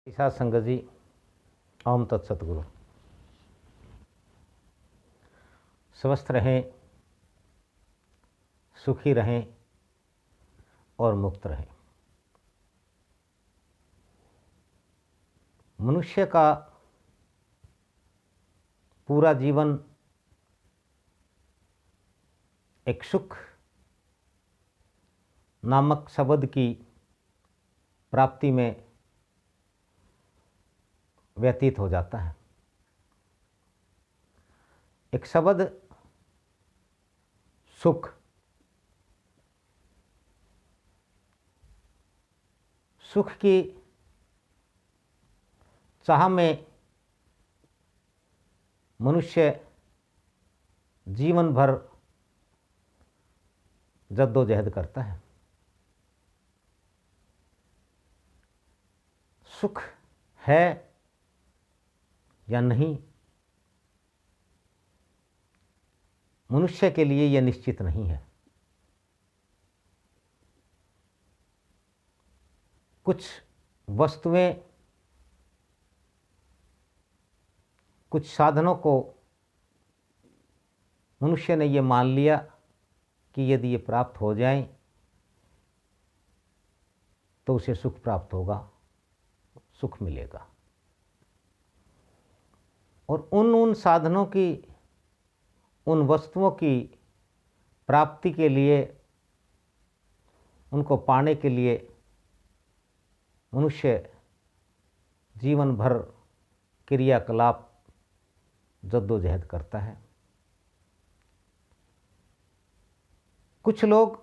ईसा संगत जी, ओम तत्सतगुरु। स्वस्थ रहें, सुखी रहें और मुक्त रहें। मनुष्य का पूरा जीवन एक सुख नामक शब्द की प्राप्ति में व्यतीत हो जाता है। एक शब्द सुख, सुख की चाह में मनुष्य जीवन भर जद्दोजहद करता है। सुख है या नहीं, मनुष्य के लिए यह निश्चित नहीं है। कुछ वस्तुएं, कुछ साधनों को मनुष्य ने ये मान लिया कि यदि ये प्राप्त हो जाएं तो उसे सुख प्राप्त होगा, सुख मिलेगा। और उन साधनों की, उन वस्तुओं की प्राप्ति के लिए, उनको पाने के लिए मनुष्य जीवन भर क्रियाकलाप जद्दोजहद करता है। कुछ लोग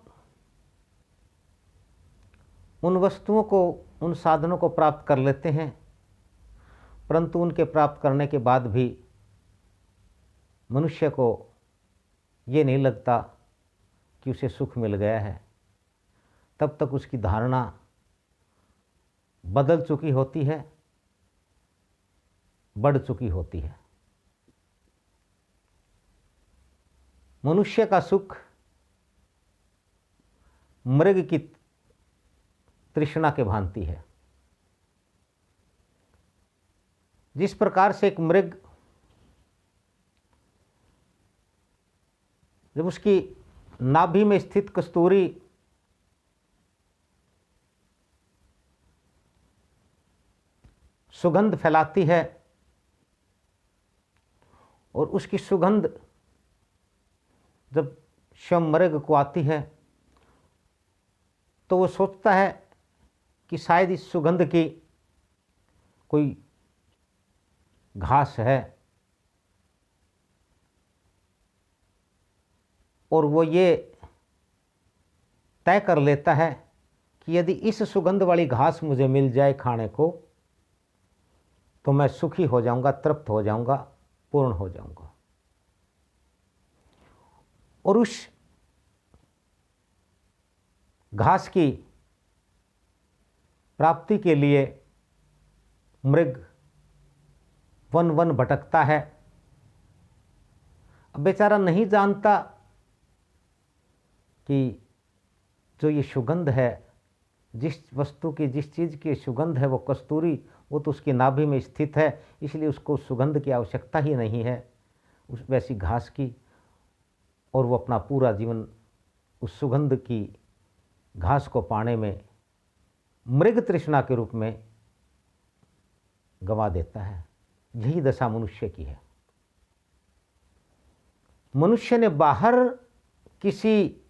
उन वस्तुओं को, उन साधनों को प्राप्त कर लेते हैं, परंतु उनके प्राप्त करने के बाद भी मनुष्य को ये नहीं लगता कि उसे सुख मिल गया है। तब तक उसकी धारणा बदल चुकी होती है, बढ़ चुकी होती है। मनुष्य का सुख मृग की तृष्णा के भांति है। जिस प्रकार से एक मृग जब उसकी नाभि में स्थित कस्तूरी सुगंध फैलाती है और उसकी सुगंध जब स्वयं मृग को आती है तो वो सोचता है कि शायद इस सुगंध की कोई घास है, और वो ये तय कर लेता है कि यदि इस सुगंध वाली घास मुझे मिल जाए खाने को तो मैं सुखी हो जाऊंगा, तृप्त हो जाऊंगा, पूर्ण हो जाऊंगा। और उस घास की प्राप्ति के लिए मृग वन वन भटकता है। अब बेचारा नहीं जानता कि जो ये सुगंध है, जिस वस्तु की, जिस चीज़ की सुगंध है, वो कस्तूरी, वो तो उसकी नाभि में स्थित है, इसलिए उसको सुगंध की आवश्यकता ही नहीं है उस वैसी घास की। और वो अपना पूरा जीवन उस सुगंध की घास को पाने में मृग तृष्णा के रूप में गंवा देता है। यही दशा मनुष्य की है। मनुष्य ने बाहर किसी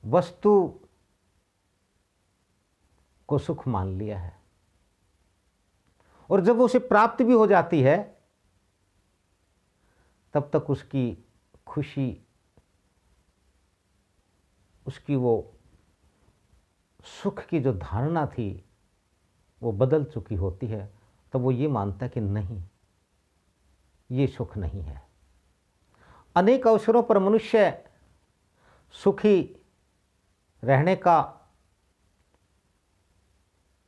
वस्तु को सुख मान लिया है, और जब उसे प्राप्त भी हो जाती है तब तक उसकी खुशी, उसकी वो सुख की जो धारणा थी वो बदल चुकी होती है। तब वो ये मानता है कि नहीं, ये सुख नहीं है। अनेक अवसरों पर मनुष्य सुखी रहने का,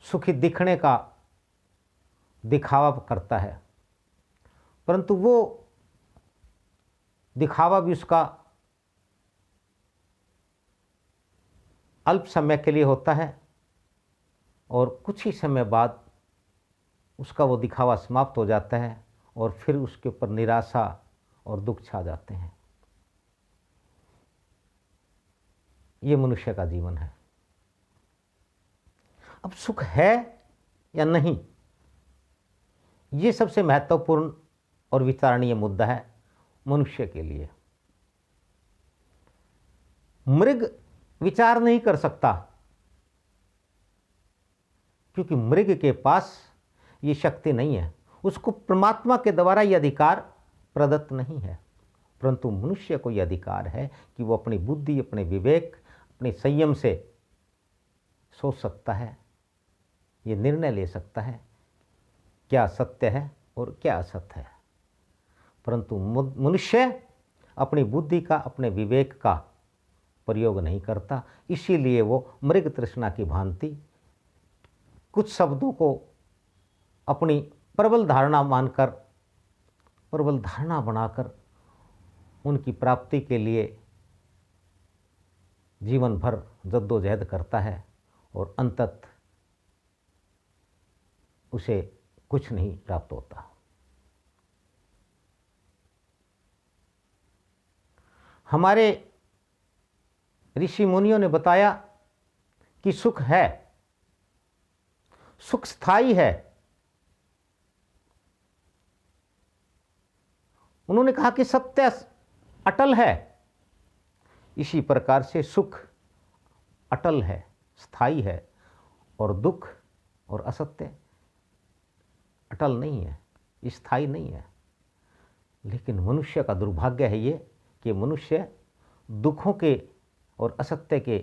सुखी दिखने का दिखावा करता है, परंतु वो दिखावा भी उसका अल्प समय के लिए होता है और कुछ ही समय बाद उसका वो दिखावा समाप्त हो जाता है और फिर उसके ऊपर निराशा और दुख छा जाते हैं। ये मनुष्य का जीवन है। अब सुख है या नहीं, ये सबसे महत्वपूर्ण और विचारणीय मुद्दा है मनुष्य के लिए। मृग विचार नहीं कर सकता, क्योंकि मृग के पास ये शक्ति नहीं है, उसको परमात्मा के द्वारा ये अधिकार प्रदत्त नहीं है। परंतु मनुष्य को यह अधिकार है कि वो अपनी बुद्धि, अपने विवेक, अपने संयम से सोच सकता है, ये निर्णय ले सकता है क्या सत्य है और क्या असत्य है। परंतु मनुष्य अपनी बुद्धि का, अपने विवेक का प्रयोग नहीं करता, इसीलिए वो मृग तृष्णा की भांति कुछ शब्दों को अपनी प्रबल धारणा मानकर, प्रबल धारणा बनाकर उनकी प्राप्ति के लिए जीवन भर जद्दोजहद करता है और अंततः उसे कुछ नहीं प्राप्त होता। हमारे ऋषि मुनियों ने बताया कि सुख है, सुख स्थायी है। उन्होंने कहा कि सत्य अटल है। इसी प्रकार से सुख अटल है, स्थायी है, और दुख और असत्य अटल नहीं है, स्थायी नहीं है। लेकिन मनुष्य का दुर्भाग्य है ये कि मनुष्य दुखों के और असत्य के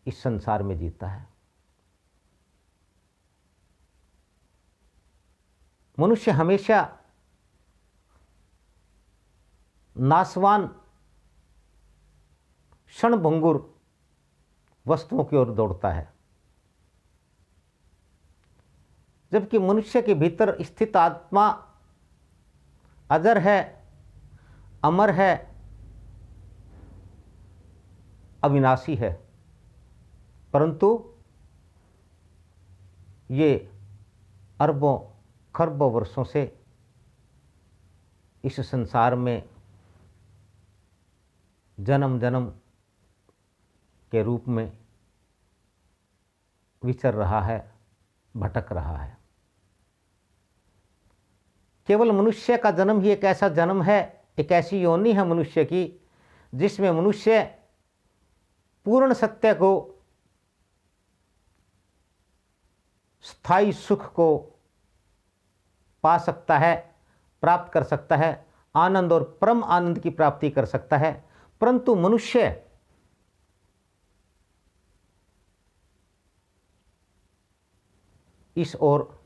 इस संसार में जीता है। मनुष्य हमेशा नाशवान, क्षणभंगुर वस्तुओं की ओर दौड़ता है, जबकि मनुष्य के भीतर स्थित आत्मा अजर है, अमर है, अविनाशी है। परंतु ये अरबों खरबों वर्षों से इस संसार में जन्म जन्म के रूप में विचर रहा है, भटक रहा है। केवल मनुष्य का जन्म ही एक ऐसा जन्म है, एक ऐसी योनि है मनुष्य की, जिसमें मनुष्य पूर्ण सत्य को, स्थायी सुख को पा सकता है, प्राप्त कर सकता है, आनंद और परम आनंद की प्राप्ति कर सकता है। परंतु मनुष्य इस ओर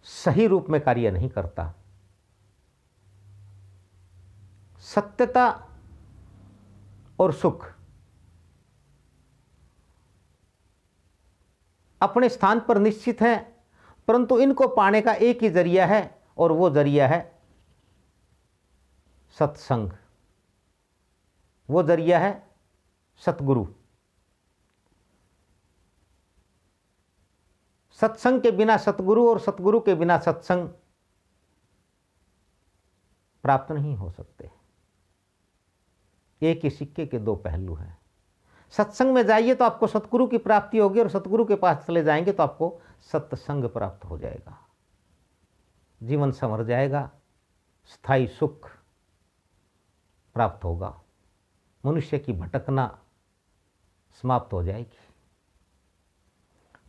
सही रूप में कार्य नहीं करता। सत्यता और सुख अपने स्थान पर निश्चित है, परंतु इनको पाने का एक ही जरिया है, और वो जरिया है सत्संग, वो जरिया है सतगुरु। सत्संग के बिना सतगुरु और सतगुरु के बिना सत्संग प्राप्त नहीं हो सकते। एक ही सिक्के के दो पहलू हैं। सत्संग में जाइए तो आपको सतगुरु की प्राप्ति होगी, और सतगुरु के पास चले जाएंगे तो आपको सत्संग प्राप्त हो जाएगा, जीवन संवर जाएगा, स्थायी सुख प्राप्त होगा, मनुष्य की भटकना समाप्त हो जाएगी।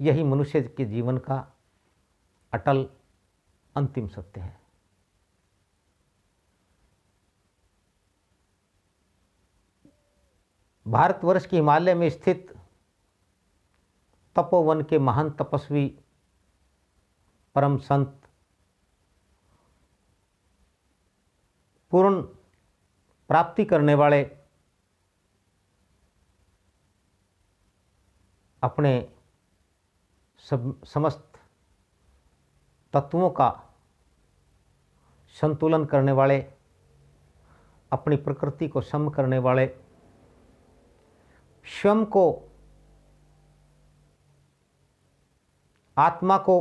यही मनुष्य के जीवन का अटल अंतिम सत्य है। भारतवर्ष के हिमालय में स्थित तपोवन के महान तपस्वी परम संत पूर्ण प्राप्ति करने वाले अपने समस्त तत्वों का संतुलन करने वाले, अपनी प्रकृति को सम करने वाले, स्वयं को आत्मा को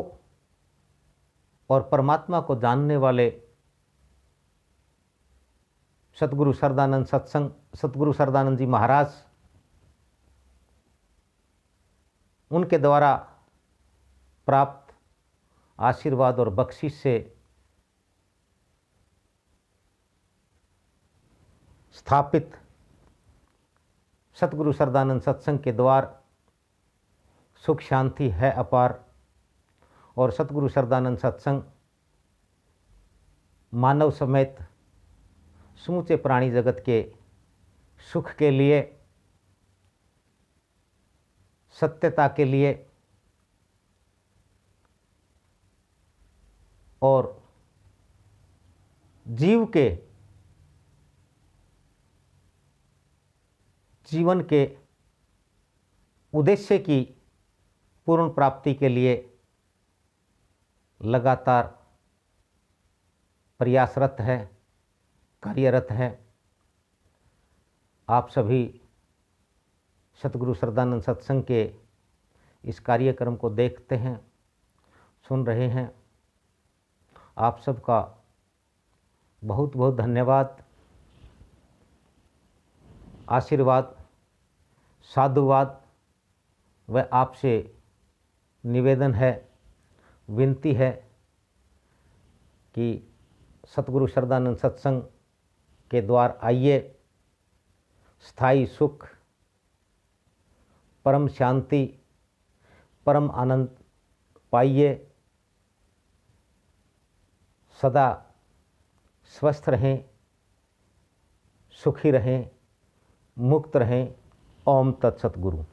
और परमात्मा को जानने वाले सतगुरु सरदानंद जी महाराज, उनके द्वारा प्राप्त आशीर्वाद और बख्शिश से स्थापित सतगुरु सरदानंद सत्संग के द्वार सुख शांति है अपार। और सतगुरु सरदानंद सत्संग मानव समेत समूचे प्राणी जगत के सुख के लिए, सत्यता के लिए और जीव के जीवन के उद्देश्य की पूर्ण प्राप्ति के लिए लगातार प्रयासरत है, कार्यरत है। आप सभी सतगुरु सरदानंद सत्संग के इस कार्यक्रम को देखते हैं, सुन रहे हैं। आप सबका बहुत बहुत धन्यवाद, आशीर्वाद, साधुवाद व आपसे निवेदन है, विनती है कि सतगुरु सरदानंद सत्संग के द्वार आइए, स्थायी सुख, परम शांति, परम आनंद पाइए, सदा स्वस्थ रहें, सुखी रहें, मुक्त रहें। ओम तत्सत गुरु।